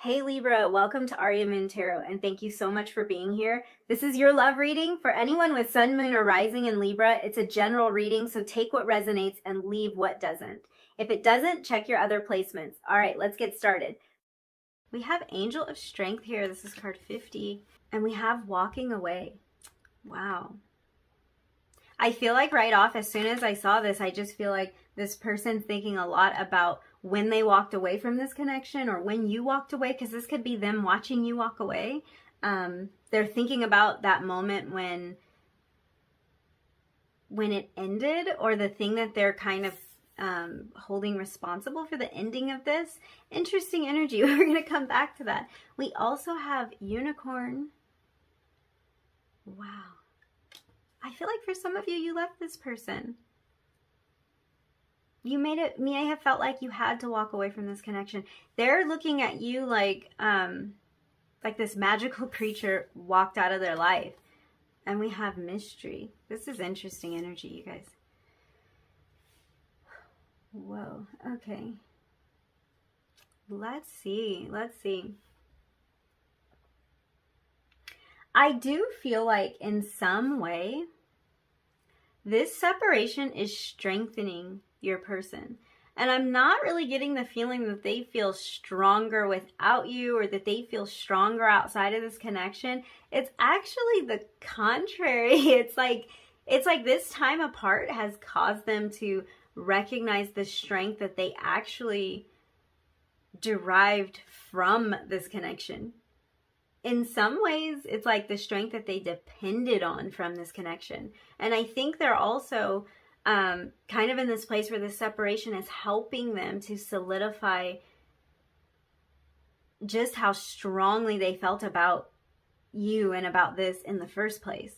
Hey Libra, welcome to Arya Moon Tarot, and thank you so much for being here. This is your love reading for anyone with Sun, Moon, or Rising in Libra. It's a general reading, so take what resonates and leave what doesn't. If it doesn't, check your other placements. All right, let's get started. We have Angel of Strength here. This is card 50, and we have Walking Away. Wow. I feel like right off, as soon as I saw this, I just feel like this person's thinking a lot about when they walked away from this connection or when you walked away, because this could be them watching you walk away. They're thinking about that moment when it ended, or the thing that they're kind of holding responsible for the ending of this. Interesting energy. We're going to come back to that. We also have Unicorn. Wow. I feel like for some of you, you left this person. You may have felt like you had to walk away from this connection. They're looking at you like this magical creature walked out of their life. And we have Mystery. This is interesting energy, you guys. Whoa, okay. Let's see. I do feel like in some way, this separation is strengthening your person. And I'm not really getting the feeling that they feel stronger without you, or that they feel stronger outside of this connection. It's actually the contrary. It's like this time apart has caused them to recognize the strength that they actually derived from this connection. In some ways, it's like the strength that they depended on from this connection. And I think they're also kind of in this place where the separation is helping them to solidify just how strongly they felt about you and about this in the first place.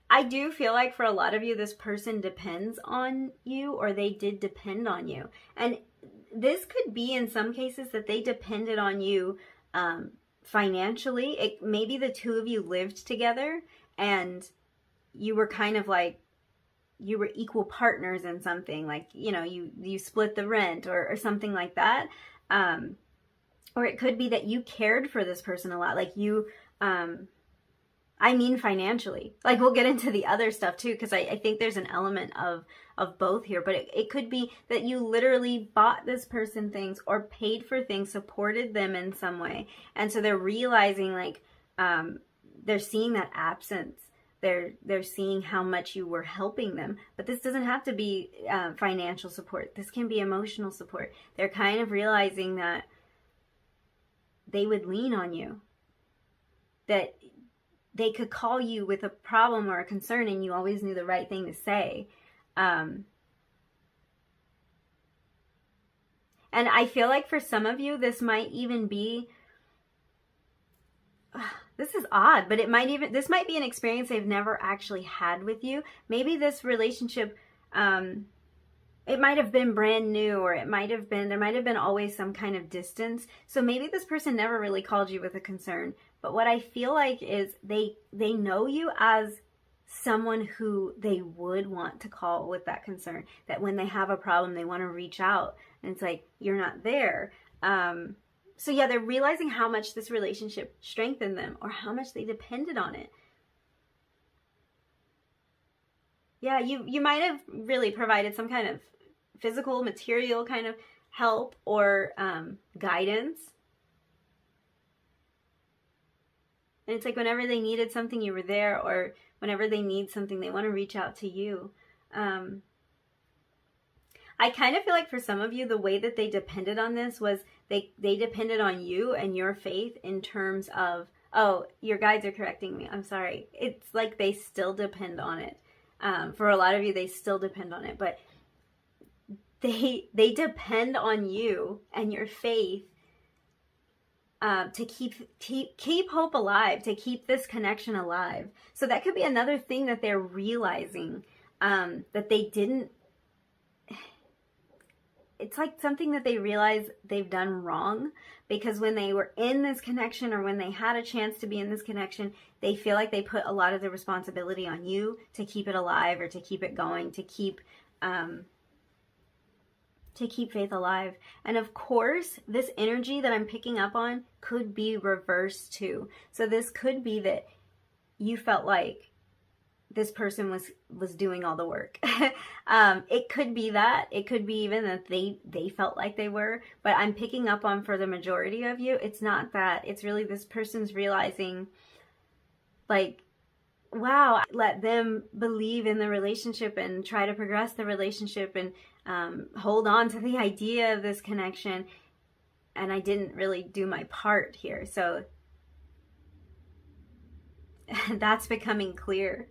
I do feel like for a lot of you, this person depends on you, or they did depend on you. And this could be in some cases that they depended on you financially. Maybe the two of you lived together and you were kind of like, you were equal partners in something, like, you know, you split the rent or something like that. Or it could be that you cared for this person a lot. Like you, I mean financially. Like we'll get into the other stuff too, because I think there's an element of both here. But it could be that you literally bought this person things or paid for things, supported them in some way. And so they're realizing like they're seeing that absence. They're seeing how much you were helping them. But this doesn't have to be financial support. This can be emotional support. They're kind of realizing that they would lean on you. That they could call you with a problem or a concern and you always knew the right thing to say. And I feel like for some of you, this might even be, this is odd, but this might be an experience they've never actually had with you. Maybe this relationship, it might have been brand new, or there might have been always some kind of distance. So maybe this person never really called you with a concern. But what I feel like is they know you as someone who they would want to call with that concern. That when they have a problem, they want to reach out. And it's like, you're not there. So yeah, they're realizing how much this relationship strengthened them, or how much they depended on it. Yeah, you might have really provided some kind of physical, material kind of help or guidance. And it's like whenever they needed something, you were there, or whenever they need something, they want to reach out to you. I kind of feel like for some of you, the way that they depended on this was they depended on you and your faith in terms of, oh, your guides are correcting me, I'm sorry. It's like they still depend on it. For a lot of you, they still depend on it, but they depend on you and your faith to keep hope alive, to keep this connection alive. So that could be another thing that they're realizing, that they didn't, it's like something that they realize they've done wrong, because when they were in this connection, or when they had a chance to be in this connection, they feel like they put a lot of the responsibility on you to keep it alive, or to keep it going, to keep to keep faith alive. And of course, this energy that I'm picking up on could be reversed too. So this could be that you felt like this person was doing all the work. It could be that. It could be even that they felt like they were. But I'm picking up on, for the majority of you, it's not that. It's really this person's realizing, like, wow, let them believe in the relationship and try to progress the relationship and hold on to the idea of this connection. And I didn't really do my part here. So that's becoming clear.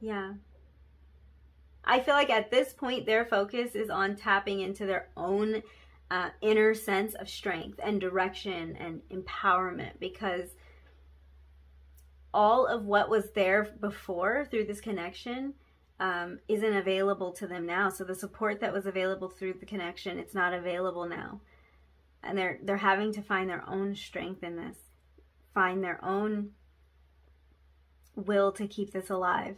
Yeah. I feel like at this point, their focus is on tapping into their own inner sense of strength and direction and empowerment, because all of what was there before through this connection isn't available to them now. So the support that was available through the connection, it's not available now. And they're having to find their own strength in this, find their own will to keep this alive,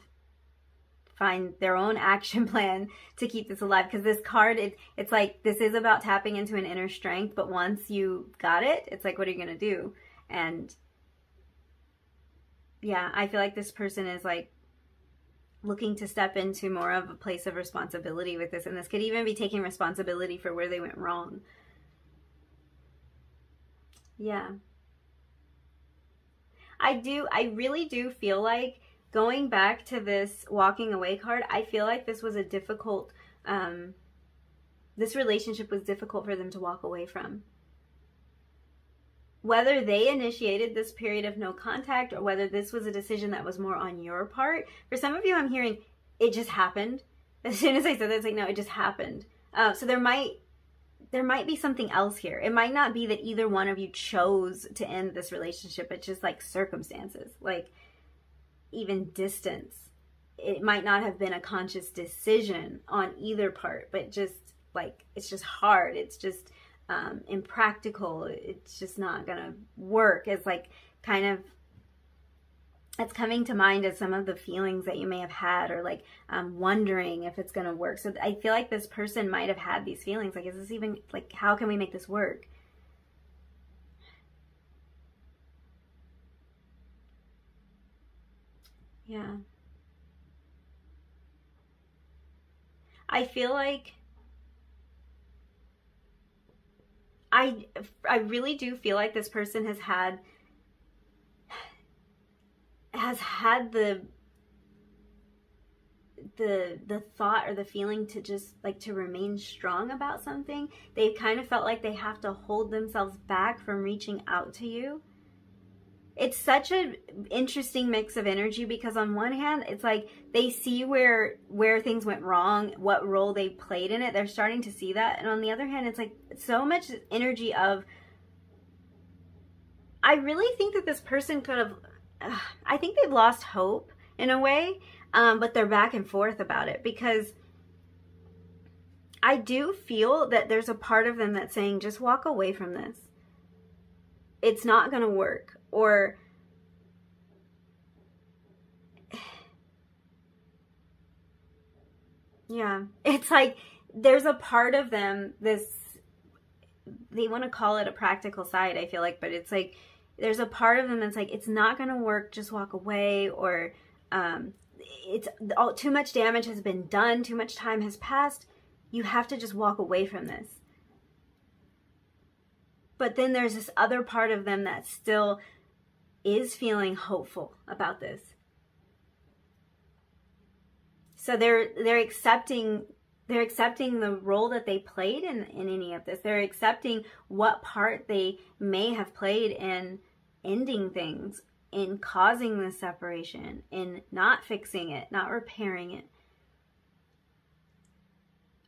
find their own action plan to keep this alive. Because this card, it's like, this is about tapping into an inner strength, but once you got it, it's like, what are you going to do? And yeah, I feel like this person is like looking to step into more of a place of responsibility with this. And this could even be taking responsibility for where they went wrong. Yeah. I really do feel like, going back to this walking away card, I feel like this was a difficult, this relationship was difficult for them to walk away from. Whether they initiated this period of no contact or whether this was a decision that was more on your part. For some of you, I'm hearing it just happened. As soon as I said that, it's like, no, it just happened. So there might be something else here. It might not be that either one of you chose to end this relationship. It's just like circumstances, like even distance. It might not have been a conscious decision on either part, but just like, it's just hard. It's just impractical. It's just not gonna work. It's like kind of, it's coming to mind as some of the feelings that you may have had, or like wondering if it's gonna work. So I feel like this person might have had these feelings, like, is this even, like, how can we make this work? Yeah. I feel like I really do feel like this person has had the thought or the feeling to just like to remain strong about something. They've kind of felt like they have to hold themselves back from reaching out to you. It's such an interesting mix of energy, because on one hand, it's like they see where things went wrong, what role they played in it. They're starting to see that. And on the other hand, it's like so much energy of, I really think that this person could have, I think they've lost hope in a way, but they're back and forth about it, because I do feel that there's a part of them that's saying, just walk away from this. It's not going to work. Or yeah, it's like there's a part of them, they want to call it a practical side, I feel like, but it's like there's a part of them that's like, it's not going to work, just walk away. Or it's too much damage has been done, too much time has passed, you have to just walk away from this. But then there's this other part of them that still is feeling hopeful about this. So they're accepting the role that they played in any of this. They're accepting what part they may have played in ending things, in causing the separation, in not fixing it, not repairing it.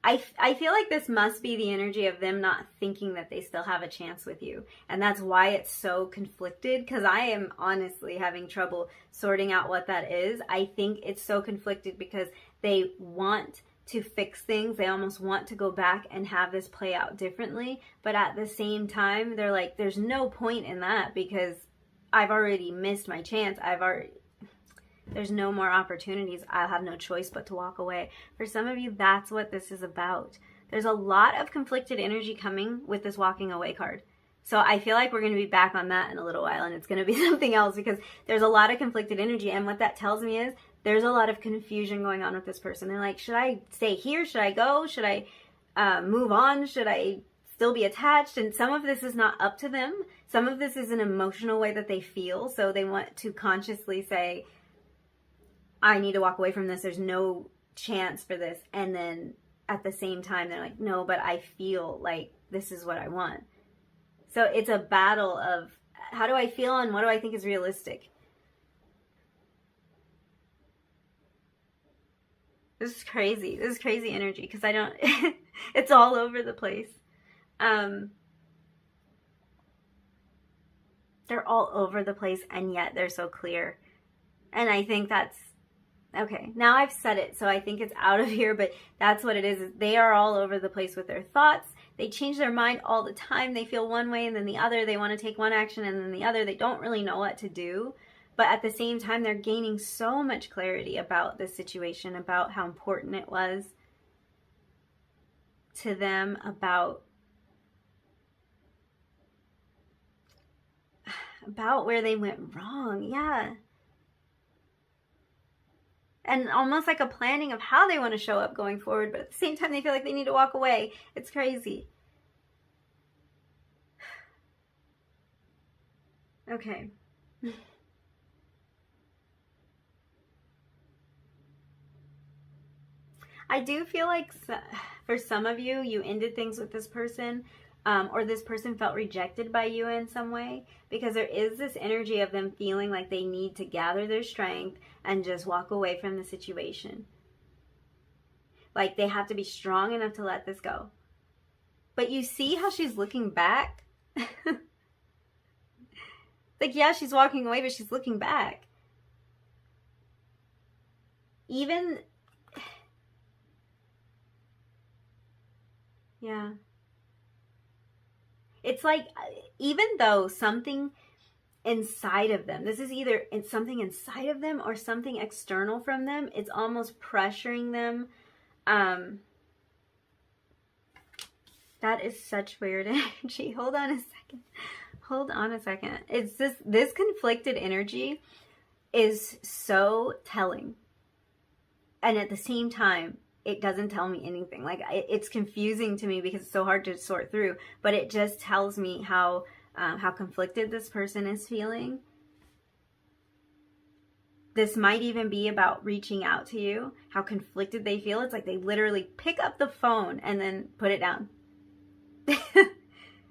I feel like this must be the energy of them not thinking that they still have a chance with you. And that's why it's so conflicted, because I am honestly having trouble sorting out what that is. I think it's so conflicted because they want to fix things. They almost want to go back and have this play out differently. But at the same time, they're like, there's no point in that, because I've already missed my chance. There's no more opportunities. I'll have no choice but to walk away. For some of you, that's what this is about. There's a lot of conflicted energy coming with this walking away card. So I feel like we're going to be back on that in a little while, and it's going to be something else, because there's a lot of conflicted energy. And what that tells me is there's a lot of confusion going on with this person. They're like, should I stay here? Should I go? Should I move on? Should I still be attached? And some of this is not up to them. Some of this is an emotional way that they feel. So they want to consciously say, I need to walk away from this. There's no chance for this. And then at the same time, they're like, no, but I feel like this is what I want. So it's a battle of how do I feel and what do I think is realistic? This is crazy. This is crazy energy, because I don't, it's all over the place. They're all over the place, and yet they're so clear. And I think that's, okay, now I've said it, so I think it's out of here, but that's what it is. They are all over the place with their thoughts. They change their mind all the time. They feel one way and then the other. They want to take one action and then the other. They don't really know what to do. But at the same time, they're gaining so much clarity about this situation, about how important it was to them, about where they went wrong. Yeah. And almost like a planning of how they want to show up going forward, but at the same time they feel like they need to walk away. It's crazy. Okay. I do feel like for some of you, you ended things with this person, or this person felt rejected by you in some way, because there is this energy of them feeling like they need to gather their strength and just walk away from the situation. Like they have to be strong enough to let this go. But you see how she's looking back? Like, yeah, she's walking away, but she's looking back. Even, yeah. It's like, even though something inside of them, this is either something inside of them or something external from them, it's almost pressuring them. That is such weird energy. Hold on a second. Hold on a second. It's this conflicted energy is so telling. And at the same time, it doesn't tell me anything. Like, it's confusing to me because it's so hard to sort through. But it just tells me how conflicted this person is feeling. This might even be about reaching out to you, how conflicted they feel. It's like they literally pick up the phone and then put it down.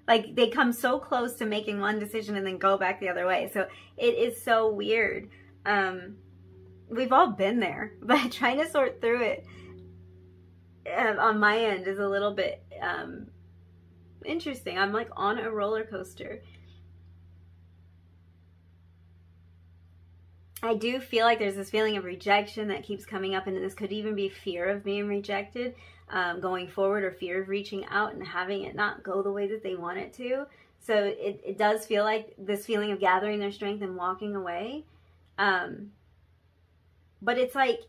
Like, they come so close to making one decision and then go back the other way. So it is so weird. We've all been there, but trying to sort through it on my end is a little bit interesting. I'm like on a roller coaster. I do feel like there's this feeling of rejection that keeps coming up, and this could even be fear of being rejected going forward, or fear of reaching out and having it not go the way that they want it to. So it does feel like this feeling of gathering their strength and walking away. But it's like,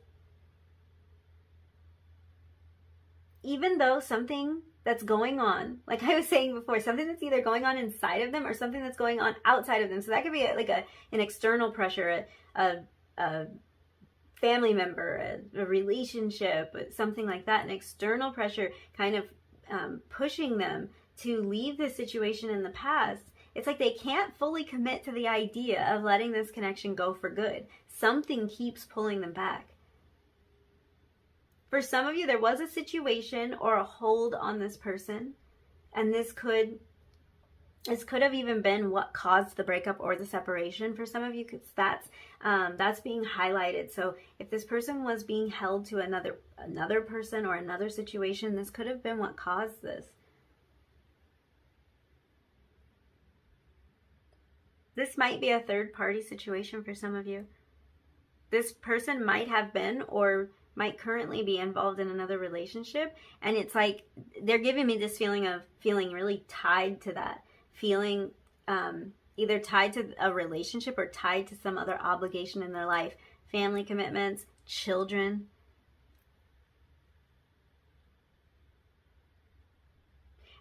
even though something that's going on, like I was saying before, something that's either going on inside of them or something that's going on outside of them. So that could be like an external pressure, a family member, a relationship, something like that, an external pressure kind of pushing them to leave this situation in the past. It's like they can't fully commit to the idea of letting this connection go for good. Something keeps pulling them back. For some of you, there was a situation or a hold on this person, and this could have even been what caused the breakup or the separation for some of you, because that's being highlighted. So if this person was being held to another person or another situation, this could have been what caused this. This might be a third-party situation for some of you. This person might have been or might currently be involved in another relationship, and it's like they're giving me this feeling of feeling really tied to that, feeling either tied to a relationship or tied to some other obligation in their life family commitments, children.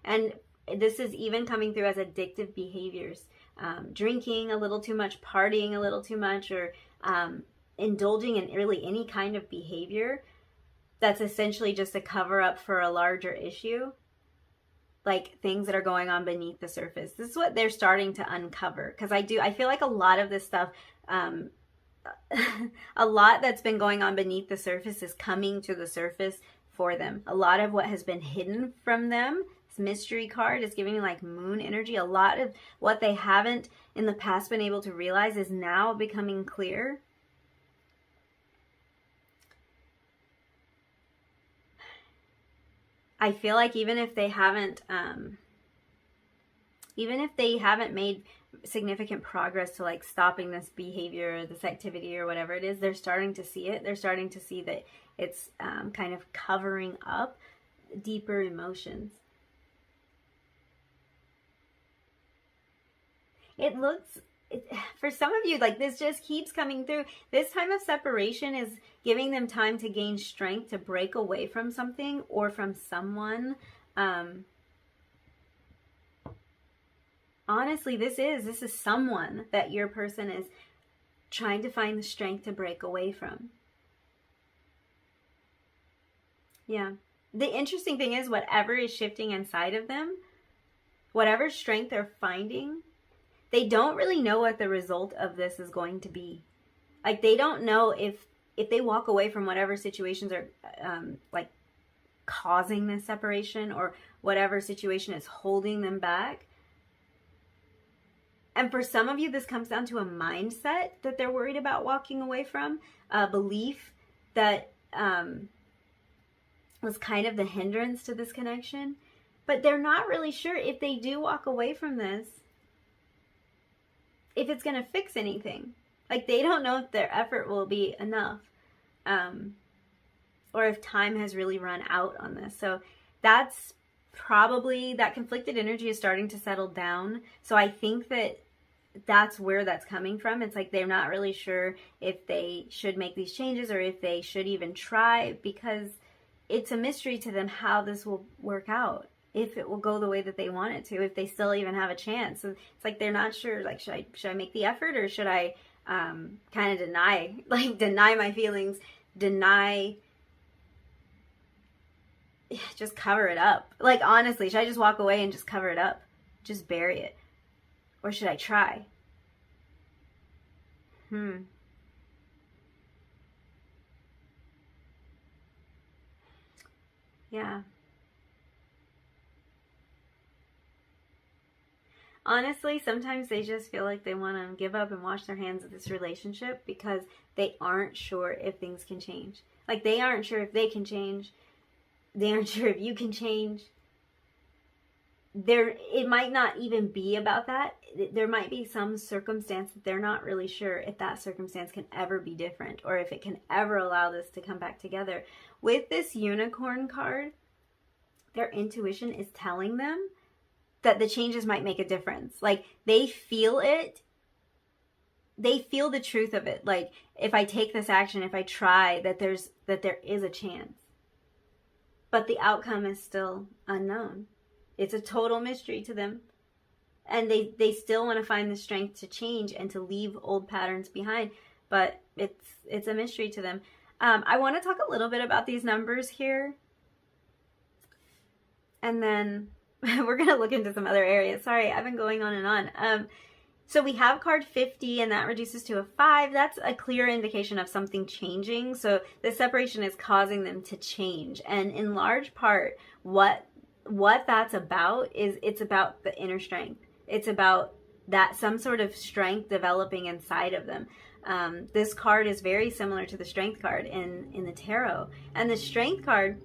And this is even coming through as addictive behaviors. Drinking a little too much, partying a little too much, or indulging in really any kind of behavior that's essentially just a cover up for a larger issue. Like things that are going on beneath the surface. This is what they're starting to uncover. Because I feel like a lot of this stuff, a lot that's been going on beneath the surface is coming to the surface for them. A lot of what has been hidden from them, this mystery card is giving me like moon energy. A lot of what they haven't in the past been able to realize is now becoming clear. I feel like even if they haven't made significant progress to like stopping this behavior or this activity or whatever it is, they're starting to see it. They're starting to see that it's kind of covering up deeper emotions. For some of you, like this just keeps coming through. This time of separation is giving them time to gain strength to break away from something or from someone. Honestly, this is someone that your person is trying to find the strength to break away from. Yeah. The interesting thing is whatever is shifting inside of them, whatever strength they're finding, they don't really know what the result of this is going to be. Like they don't know if they walk away from whatever situations are like causing this separation or whatever situation is holding them back. And for some of you, this comes down to a mindset that they're worried about walking away from, a belief that was kind of the hindrance to this connection. But they're not really sure if they do walk away from this, if it's going to fix anything. Like they don't know if their effort will be enough, or if time has really run out on this. So that's probably, that conflicted energy is starting to settle down. So I think that that's where that's coming from. It's like they're not really sure if they should make these changes or if they should even try, because it's a mystery to them how this will work out. If it will go the way that they want it to, if they still even have a chance. So it's like they're not sure, like, should I make the effort, or should I kind of deny my feelings, just cover it up. Like, honestly, should I just walk away and just cover it up? Just bury it? Or should I try? Yeah. Honestly, sometimes they just feel like they want to give up and wash their hands of this relationship because they aren't sure if things can change. Like, they aren't sure if they can change. They aren't sure if you can change. It might not even be about that. There might be some circumstance that they're not really sure if that circumstance can ever be different, or if it can ever allow this to come back together. With this unicorn card, their intuition is telling them that the changes might make a difference. Like, they feel it. They feel the truth of it. Like, if I take this action, if I try, that there is a chance. But the outcome is still unknown. It's a total mystery to them. And they still want to find the strength to change and to leave old patterns behind. But it's a mystery to them. I want to talk a little bit about these numbers here. And then we're going to look into some other areas. Sorry, I've been going on and on. So we have card 50, and that reduces to a 5. That's a clear indication of something changing. So the separation is causing them to change. And in large part, what that's about is it's about the inner strength. It's about that some sort of strength developing inside of them. This card is very similar to the strength card in the tarot. And the strength card,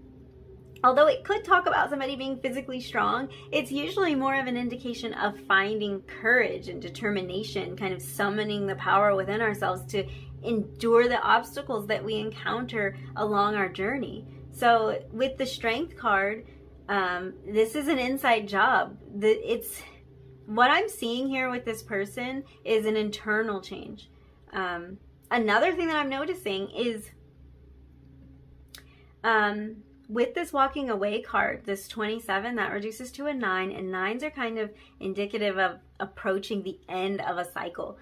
although it could talk about somebody being physically strong, it's usually more of an indication of finding courage and determination, kind of summoning the power within ourselves to endure the obstacles that we encounter along our journey. So with the strength card, this is an inside job. What I'm seeing here with this person is an internal change. Another thing that I'm noticing is with this walking away card, this 27, that reduces to a 9, and 9s are kind of indicative of approaching the end of a cycle,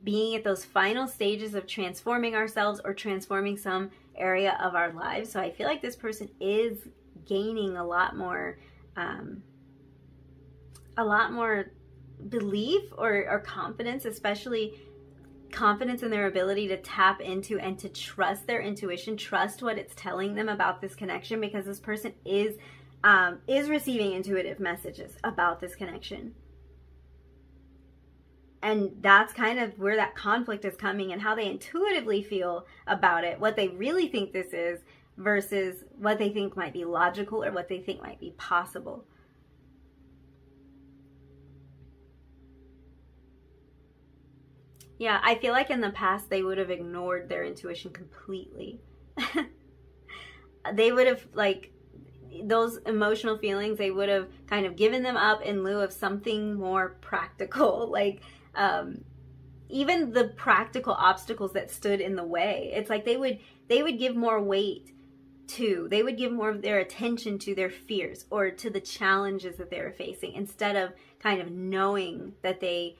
being at those final stages of transforming ourselves or transforming some area of our lives. So I feel like this person is gaining a lot more belief or confidence, especially confidence in their ability to tap into and to trust their intuition, trust what it's telling them about this connection, because this person is receiving intuitive messages about this connection. And that's kind of where that conflict is coming, and how they intuitively feel about it, what they really think this is versus what they think might be logical or what they think might be possible. Yeah, I feel like in the past they would have ignored their intuition completely. They would have, like, those emotional feelings, they would have kind of given them up in lieu of something more practical. Like, even the practical obstacles that stood in the way, it's like they would give more weight to, they would give more of their attention to their fears or to the challenges that they were facing, instead of kind of knowing that they,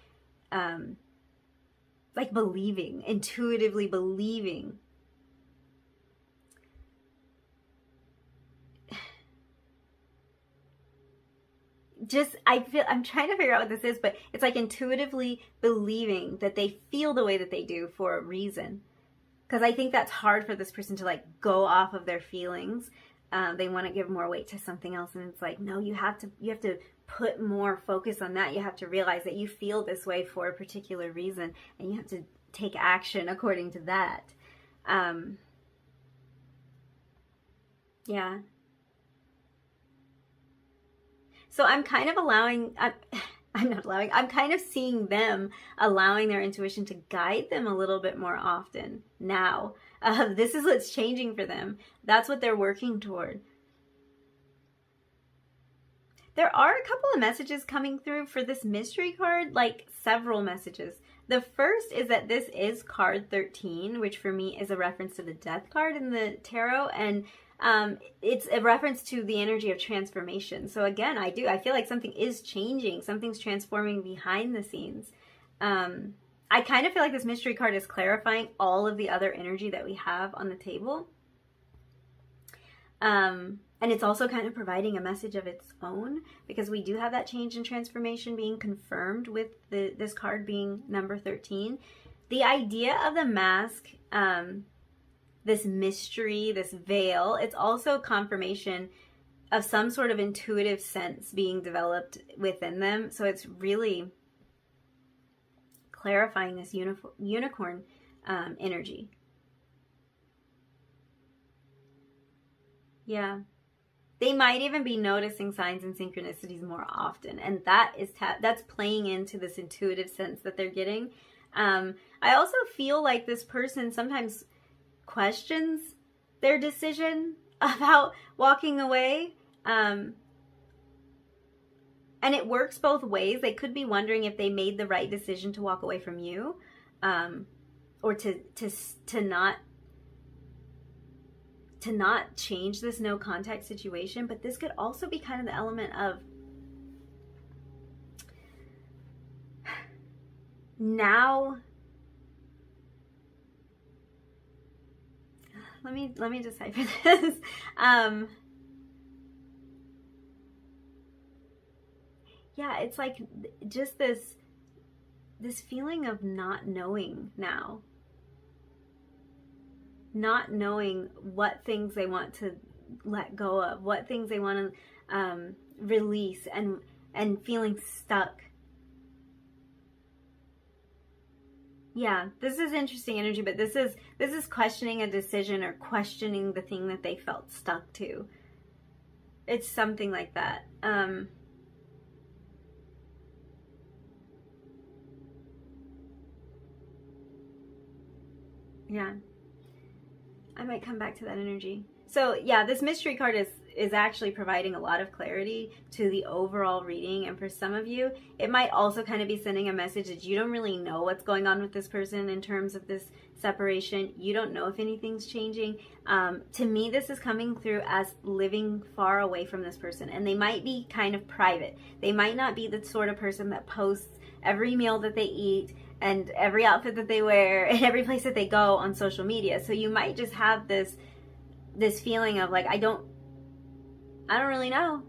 like believing, intuitively believing. I'm trying to figure out what this is, but it's like intuitively believing that they feel the way that they do for a reason. Because I think that's hard for this person to like go off of their feelings. They want to give more weight to something else, and it's like, no, you have to put more focus on that. You have to realize that you feel this way for a particular reason, and you have to take action according to that. Yeah. So I'm kind of I'm kind of seeing them allowing their intuition to guide them a little bit more often now. This is what's changing for them. That's what they're working toward. There are a couple of messages coming through for this mystery card, like several messages. The first is that this is card 13, which for me is a reference to the death card in the tarot, and it's a reference to the energy of transformation. So again, I feel like something is changing, something's transforming behind the scenes. I kind of feel like this mystery card is clarifying all of the other energy that we have on the table. And it's also kind of providing a message of its own, because we do have that change and transformation being confirmed with this card being number 13. The idea of the mask, this mystery, this veil, it's also confirmation of some sort of intuitive sense being developed within them. So it's really clarifying this unicorn energy. Yeah. They might even be noticing signs and synchronicities more often, and that's playing into this intuitive sense that they're getting. I also feel like this person sometimes questions their decision about walking away, and it works both ways. They could be wondering if they made the right decision to walk away from you, or to not change this no contact situation. But this could also be kind of the element of now. Let me decipher this. Yeah, it's like just this feeling of not knowing now. Not knowing what things they want to let go of, what things they want to release, and feeling stuck. Yeah, this is interesting energy, but this is questioning a decision or questioning the thing that they felt stuck to. It's something like that. Yeah. I might come back to that energy. So yeah, this mystery card is actually providing a lot of clarity to the overall reading. And for some of you, it might also kind of be sending a message that you don't really know what's going on with this person in terms of this separation. You don't know if anything's changing. To me, this is coming through as living far away from this person, and they might be kind of private. They might not be the sort of person that posts every meal that they eat and every outfit that they wear and every place that they go on social media. So you might just have this feeling of like, I don't really know.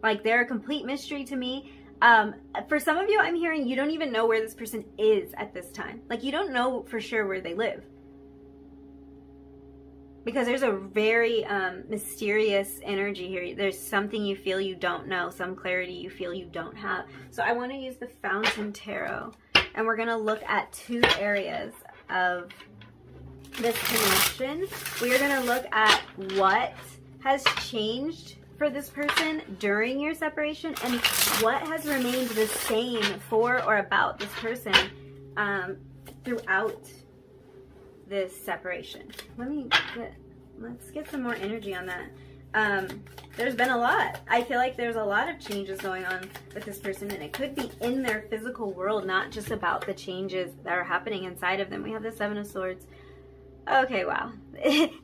Like, they're a complete mystery to me. For some of you, I'm hearing you don't even know where this person is at this time. Like, you don't know for sure where they live. Because there's a very mysterious energy here. There's something you feel you don't know, some clarity you feel you don't have. So I want to use the Fountain Tarot, and we're going to look at 2 areas of this connection. We are going to look at what has changed for this person during your separation and what has remained the same for or about this person throughout this separation. Let's get some more energy on that. There's been a lot. I feel like there's a lot of changes going on with this person, and it could be in their physical world, not just about the changes that are happening inside of them. We have the 7 of Swords. Okay, wow.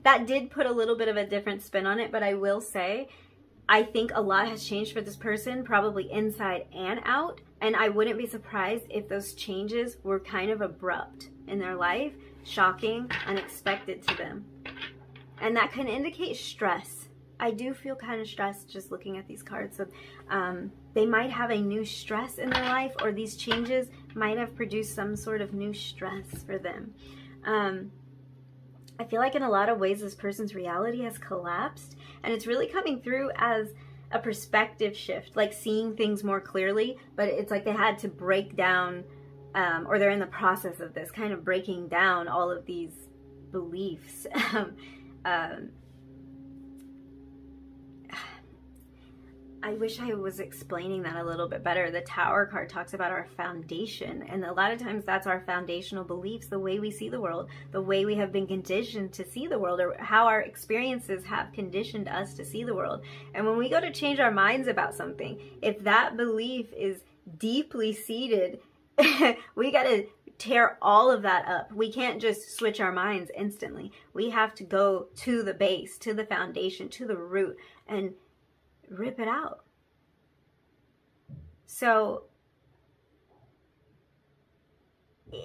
That did put a little bit of a different spin on it, but I will say, I think a lot has changed for this person, probably inside and out, and I wouldn't be surprised if those changes were kind of abrupt in their life, shocking, unexpected to them. And that can indicate stress. I do feel kind of stressed just looking at these cards. So they might have a new stress in their life, or these changes might have produced some sort of new stress for them. I feel like in a lot of ways this person's reality has collapsed, and it's really coming through as a perspective shift, like seeing things more clearly, but it's like they had to break down, or they're in the process of this, kind of breaking down all of these beliefs. I wish I was explaining that a little bit better. The Tower card talks about our foundation, and a lot of times that's our foundational beliefs, the way we see the world, the way we have been conditioned to see the world, or how our experiences have conditioned us to see the world. And when we go to change our minds about something, if that belief is deeply seated, we got to tear all of that up. We can't just switch our minds instantly. We have to go to the base, to the foundation, to the root, and rip it out. So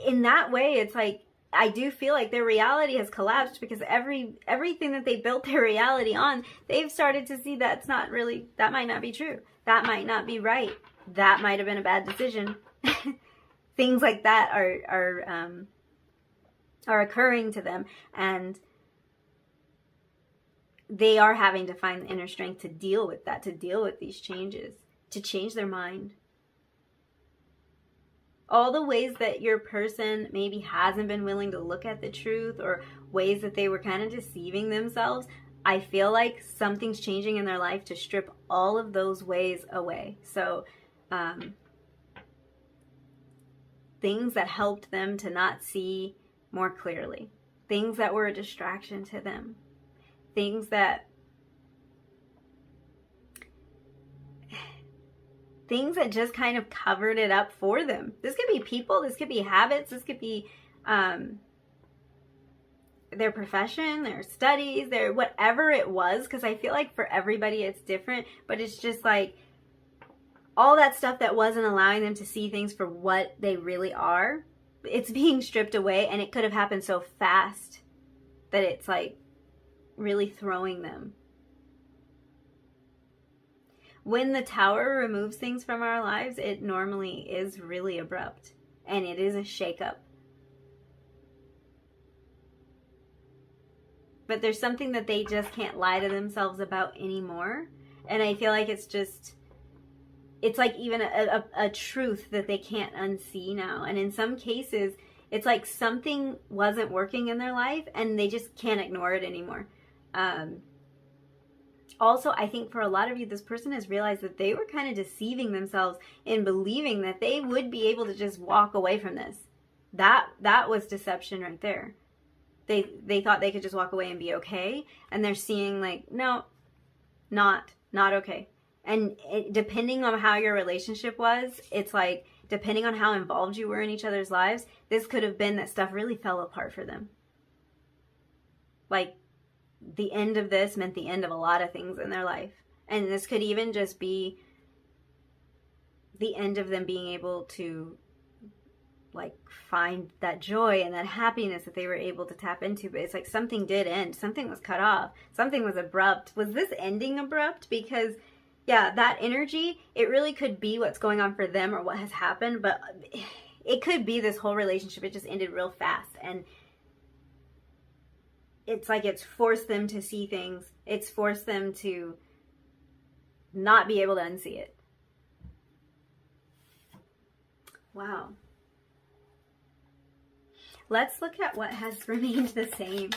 in that way, it's like, I do feel like their reality has collapsed, because everything that they built their reality on, they've started to see that's not really, that might not be true. That might not be right. That might have been a bad decision. Things like that are occurring to them, and they are having to find the inner strength to deal with that, to deal with these changes, to change their mind. All the ways that your person maybe hasn't been willing to look at the truth, or ways that they were kind of deceiving themselves, I feel like something's changing in their life to strip all of those ways away. So things that helped them to not see more clearly, things that were a distraction to them, things that just kind of covered it up for them. This could be people, this could be habits, this could be their profession, their studies, their whatever it was, because I feel like for everybody it's different, but it's just like all that stuff that wasn't allowing them to see things for what they really are, it's being stripped away, and it could have happened so fast that it's like really throwing them. When the Tower removes things from our lives, it normally is really abrupt, and it is a shakeup. But there's something that they just can't lie to themselves about anymore, and I feel like it's like even a truth that they can't unsee now. And in some cases, it's like something wasn't working in their life, and they just can't ignore it anymore. Also, I think for a lot of you, this person has realized that they were kind of deceiving themselves in believing that they would be able to just walk away from this. That was deception right there. They thought they could just walk away and be okay. And they're seeing like, no, Not okay. And depending on how your relationship was, it's like, depending on how involved you were in each other's lives, this could have been that stuff really fell apart for them. Like, the end of this meant the end of a lot of things in their life. And this could even just be the end of them being able to, like, find that joy and that happiness that they were able to tap into. But it's like something did end. Something was cut off. Something was abrupt. Was this ending abrupt? Because, yeah, that energy, it really could be what's going on for them or what has happened. But it could be this whole relationship. It just ended real fast. And it's like it's forced them to see things. It's forced them to not be able to unsee it. Wow. Let's look at what has remained the same.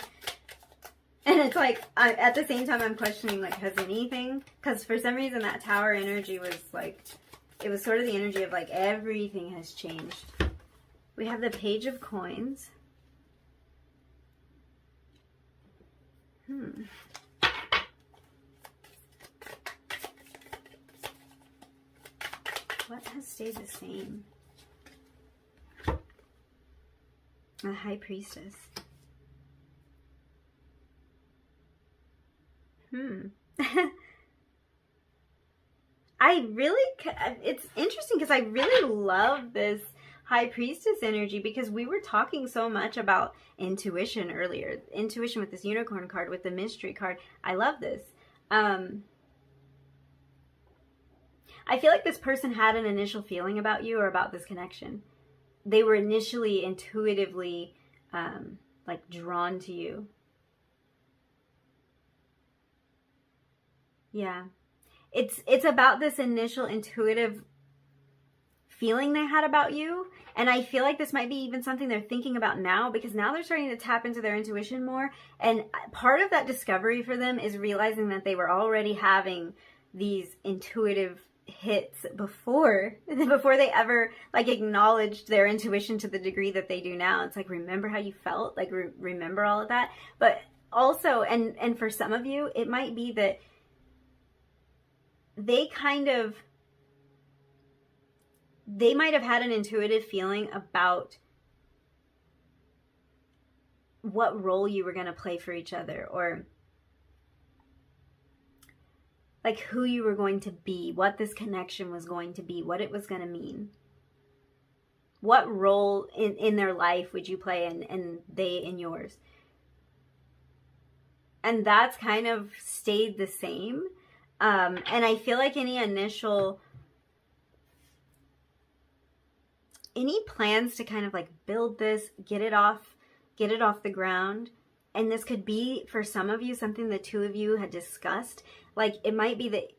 And it's like, at the same time, I'm questioning, like, has anything? Because for some reason, that Tower energy was like, it was sort of the energy of, like, everything has changed. We have the Page of Coins. What has stayed the same? The High Priestess. It's interesting because I really love this High Priestess energy, because we were talking so much about intuition earlier. Intuition with this Unicorn card, with the Mystery card. I love this. I feel like this person had an initial feeling about you or about this connection. They were initially intuitively like drawn to you. Yeah. It's about this initial intuitive feeling they had about you. And I feel like this might be even something they're thinking about now, because now they're starting to tap into their intuition more. And part of that discovery for them is realizing that they were already having these intuitive hits before they ever, like, acknowledged their intuition to the degree that they do now. It's like, remember how you felt? Like, remember all of that? But also, and for some of you, it might be that they might have had an intuitive feeling about what role you were going to play for each other, or like who you were going to be, what this connection was going to be, what it was going to mean. What role in their life would you play, and they in yours? And that's kind of stayed the same. And I feel like any plans to kind of like build this, get it off the ground. And this could be, for some of you, something the two of you had discussed. Like, it might be that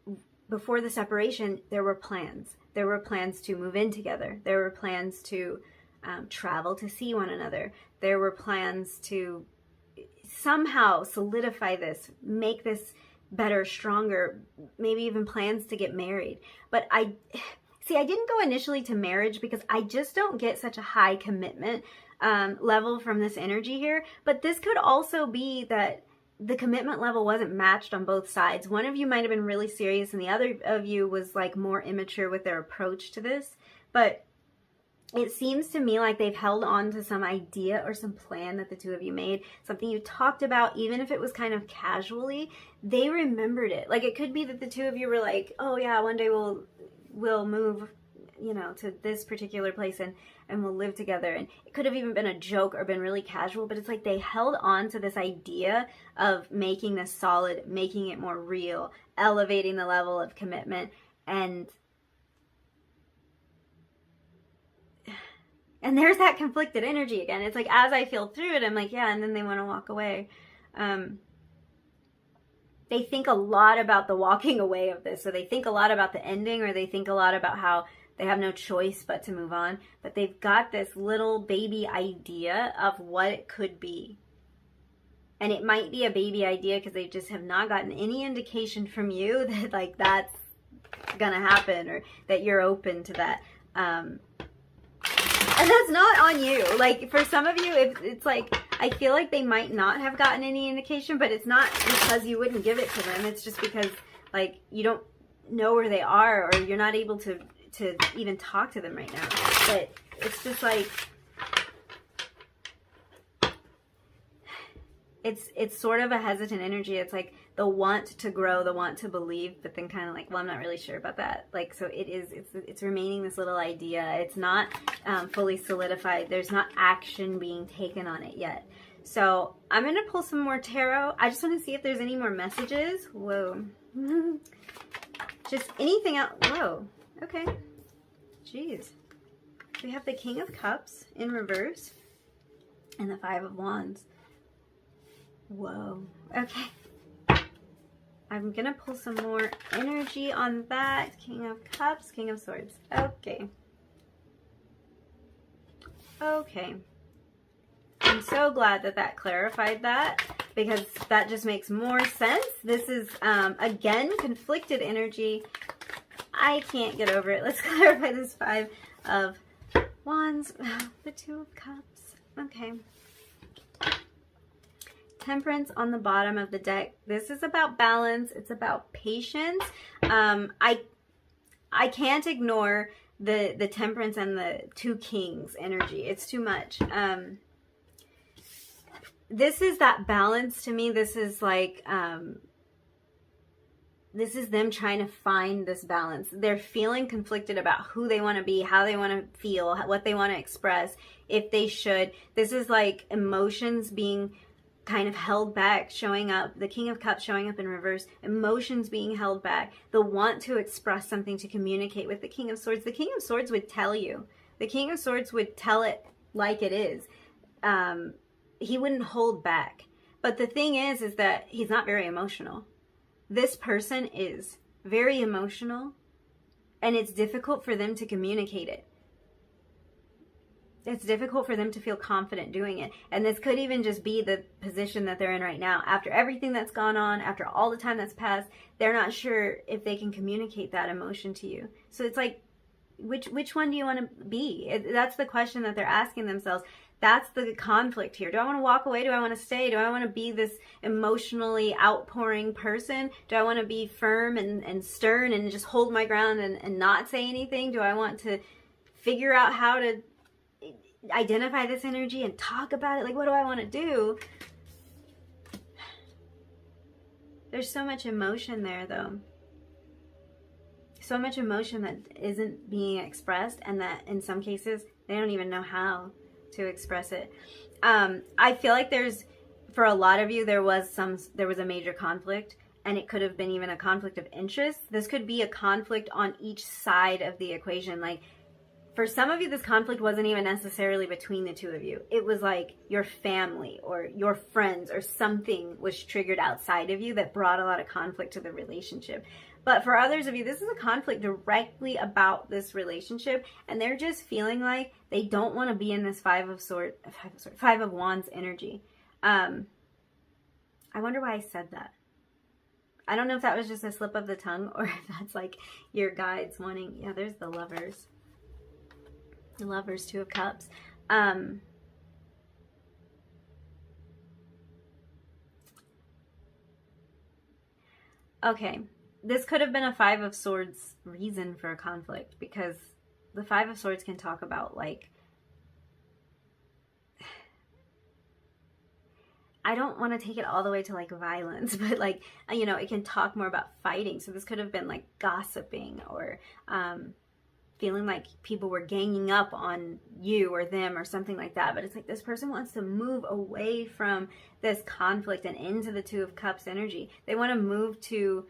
before the separation, there were plans. There were plans to move in together. There were plans to travel to see one another. There were plans to somehow solidify this, make this better, stronger, maybe even plans to get married. But I didn't go initially to marriage because I just don't get such a high commitment level from this energy here. But this could also be that the commitment level wasn't matched on both sides. One of you might have been really serious and the other of you was like more immature with their approach to this. But it seems to me like they've held on to some idea or some plan that the two of you made, something you talked about, even if it was kind of casually. They remembered it. Like, it could be that the two of you were like, oh yeah, one day we'll move, to this particular place and we'll live together. And it could have even been a joke or been really casual, but it's like they held on to this idea of making this solid, making it more real, elevating the level of commitment. And there's that conflicted energy again. It's like, as I feel through it, I'm like, yeah, and then they want to walk away. They think a lot about the walking away of this. So they think a lot about the ending, or they think a lot about how they have no choice but to move on. But they've got this little baby idea of what it could be. And it might be a baby idea because they just have not gotten any indication from you that, like, that's gonna happen, or that you're open to that. And that's not on you. Like, for some of you, it's like, I feel like they might not have gotten any indication, but it's not because you wouldn't give it to them. It's just because, like you don't know where they are, or you're not able to even talk to them right now. But it's just like, it's sort of a hesitant energy. It's like the want to grow, the want to believe, but then kind of like, well, I'm not really sure about that. Like, so it's remaining this little idea. It's not fully solidified. There's not action being taken on it yet. So I'm going to pull some more tarot. I just want to see if there's any more messages. Whoa. Just anything else. Whoa. Okay. Jeez. We have the King of Cups in reverse and the Five of Wands. Whoa. Okay. I'm going to pull some more energy on that. King of Cups, King of Swords. Okay. Okay. I'm so glad that that clarified that, because that just makes more sense. This is, again, conflicted energy. I can't get over it. Let's clarify this Five of Wands. The Two of Cups. Okay. Temperance on the bottom of the deck. This is about balance. It's about patience. I can't ignore the Temperance and the Two Kings energy. It's too much. This is that balance to me. This is like, this is them trying to find this balance. They're feeling conflicted about who they want to be, how they want to feel, what they want to express, if they should. This is like emotions being kind of held back, showing up. The King of Cups showing up in reverse. Emotions being held back. The want to express something, to communicate with the King of Swords. The King of Swords would tell you. The King of Swords would tell it like it is. He wouldn't hold back. But the thing is that he's not very emotional. This person is very emotional, and it's difficult for them to communicate it. It's difficult for them to feel confident doing it. And this could even just be the position that they're in right now. After everything that's gone on, after all the time that's passed, they're not sure if they can communicate that emotion to you. So it's like, which one do you want to be? That's the question that they're asking themselves. That's the conflict here. Do I want to walk away? Do I want to stay? Do I want to be this emotionally outpouring person? Do I want to be firm and stern and just hold my ground and not say anything? Do I want to figure out how to identify this energy and talk about it? Like, what do I want to do? There's so much emotion there, though. So much emotion that isn't being expressed, and that in some cases they don't even know how to express it. I feel like for a lot of you, there was a major conflict, and it could have been even a conflict of interest. This could be a conflict on each side of the equation. Like, for some of you, this conflict wasn't even necessarily between the two of you. It was like your family or your friends, or something was triggered outside of you that brought a lot of conflict to the relationship. But for others of you, this is a conflict directly about this relationship, and they're just feeling like they don't want to be in this Five of Wands energy. I wonder why I said that. I don't know if that was just a slip of the tongue, or if that's like your guides wanting. Yeah, there's the Lovers. The Lovers, Two of Cups. Okay. This could have been a Five of Swords reason for a conflict, because the Five of Swords can talk about, like, I don't want to take it all the way to like violence, but like, you know, it can talk more about fighting. So this could have been like gossiping, or feeling like people were ganging up on you or them or something like that. But it's like this person wants to move away from this conflict and into the Two of Cups energy. They want to move to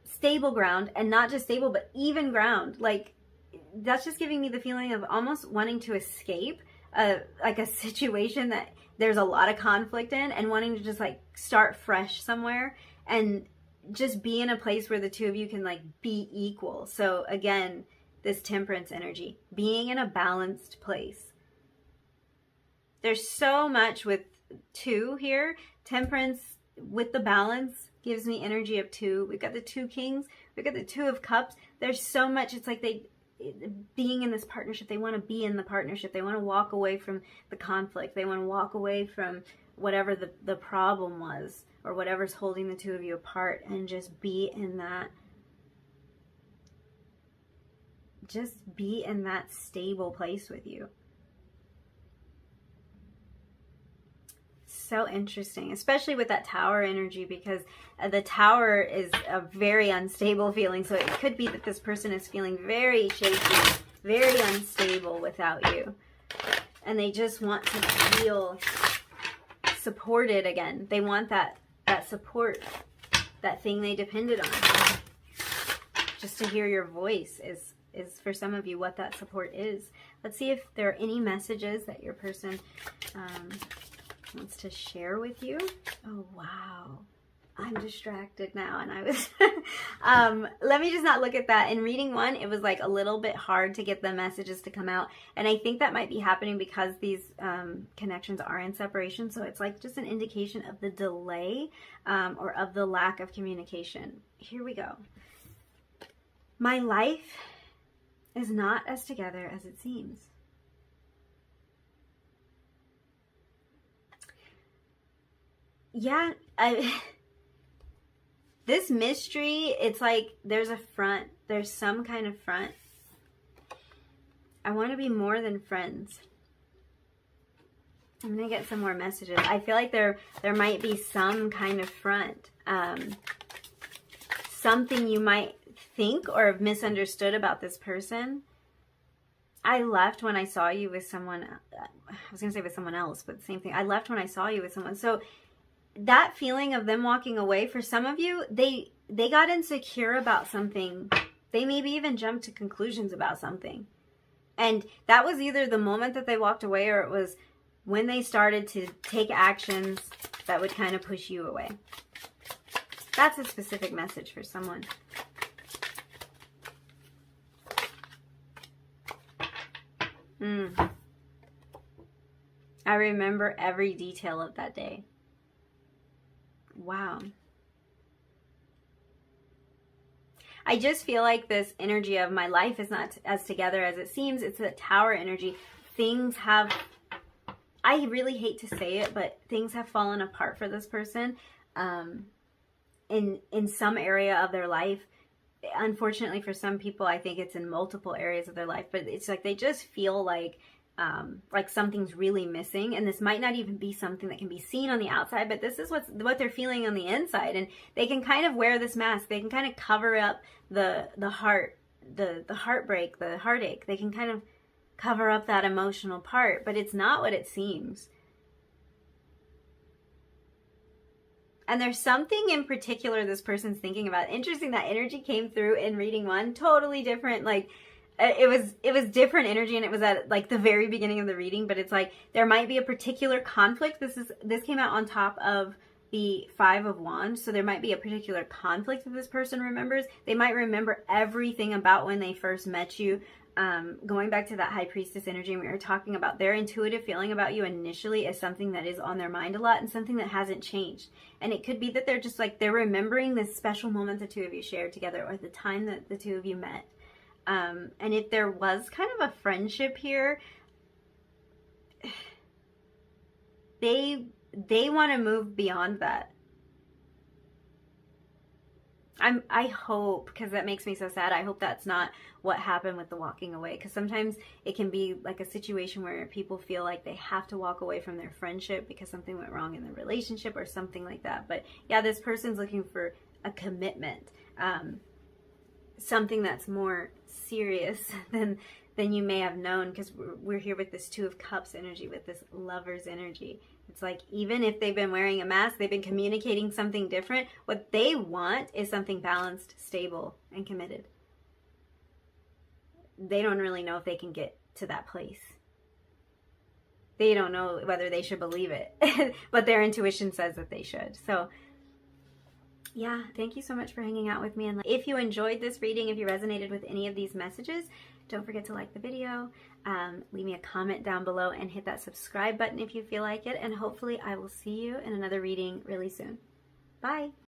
stable ground, and not just stable, but even ground. Like, that's just giving me the feeling of almost wanting to escape like a situation that there's a lot of conflict in, and wanting to just like start fresh somewhere and just be in a place where the two of you can like be equal. So again, this Temperance energy, being in a balanced place. There's so much with two here. Temperance with the balance gives me energy of two. We've got the Two Kings. We've got the Two of Cups. There's so much. It's like being in this partnership. They want to be in the partnership. They want to walk away from the conflict. They want to walk away from whatever the problem was or whatever's holding the two of you apart, and just be in that, stable place with you. So interesting, especially with that Tower energy, because the Tower is a very unstable feeling. So it could be that this person is feeling very shaky, very unstable without you. And they just want to feel supported again. They want that support, that thing they depended on. Just to hear your voice is for some of you what that support is. Let's see if there are any messages that your person wants to share with you. Oh, wow. I'm distracted now, and I was let me just not look at that. In reading 1, it was like a little bit hard to get the messages to come out, and I think that might be happening because these connections are in separation. So it's like just an indication of the delay or of the lack of communication. Here we go. My life is not as together as it seems. Yeah, this mystery, it's like there's a front. There's some kind of front. I want to be more than friends. I'm going to get some more messages. I feel like there might be some kind of front. Something you might think or have misunderstood about this person. I left when I saw you with someone. I was going to say with someone else, but the same thing. I left when I saw you with someone. So that feeling of them walking away, for some of you, they got insecure about something. They maybe even jumped to conclusions about something. And that was either the moment that they walked away, or it was when they started to take actions that would kind of push you away. That's a specific message for someone. I remember every detail of that day. Wow. I just feel like this energy of my life is not as together as it seems. It's a Tower energy. Things have, I really hate to say it, but things have fallen apart for this person in some area of their life. Unfortunately for some people, I think it's in multiple areas of their life, but it's like they just feel like something's really missing, and this might not even be something that can be seen on the outside, but this is what they're feeling on the inside, and they can kind of wear this mask. They can kind of cover up the heart, the heartbreak, the heartache. They can kind of cover up that emotional part, but it's not what it seems. And there's something in particular this person's thinking about. Interesting, that energy came through in reading 1. Totally different. Like, it was different energy, and it was at like the very beginning of the reading, but it's like there might be a particular conflict. This came out on top of the 5 of Wands, so there might be a particular conflict that this person remembers. They might remember everything about when they first met you. Going back to that High Priestess energy, we were talking about their intuitive feeling about you initially is something that is on their mind a lot, and something that hasn't changed. And it could be that they're just like, they're remembering this special moment the two of you shared together, or the time that the two of you met. And if there was kind of a friendship here, they want to move beyond that. I hope, because that makes me so sad, I hope that's not what happened with the walking away, because sometimes it can be like a situation where people feel like they have to walk away from their friendship because something went wrong in the relationship or something like that. But yeah, this person's looking for a commitment, something that's more serious than you may have known, because we're here with this 2 of Cups energy, with this Lover's energy. It's like, even if they've been wearing a mask, they've been communicating something different. What they want is something balanced, stable, and committed. They don't really know if they can get to that place. They don't know whether they should believe it, but their intuition says that they should. So yeah, thank you so much for hanging out with me. And if you enjoyed this reading, if you resonated with any of these messages, don't forget to like the video, leave me a comment down below, and hit that subscribe button if you feel like it. And hopefully I will see you in another reading really soon. Bye.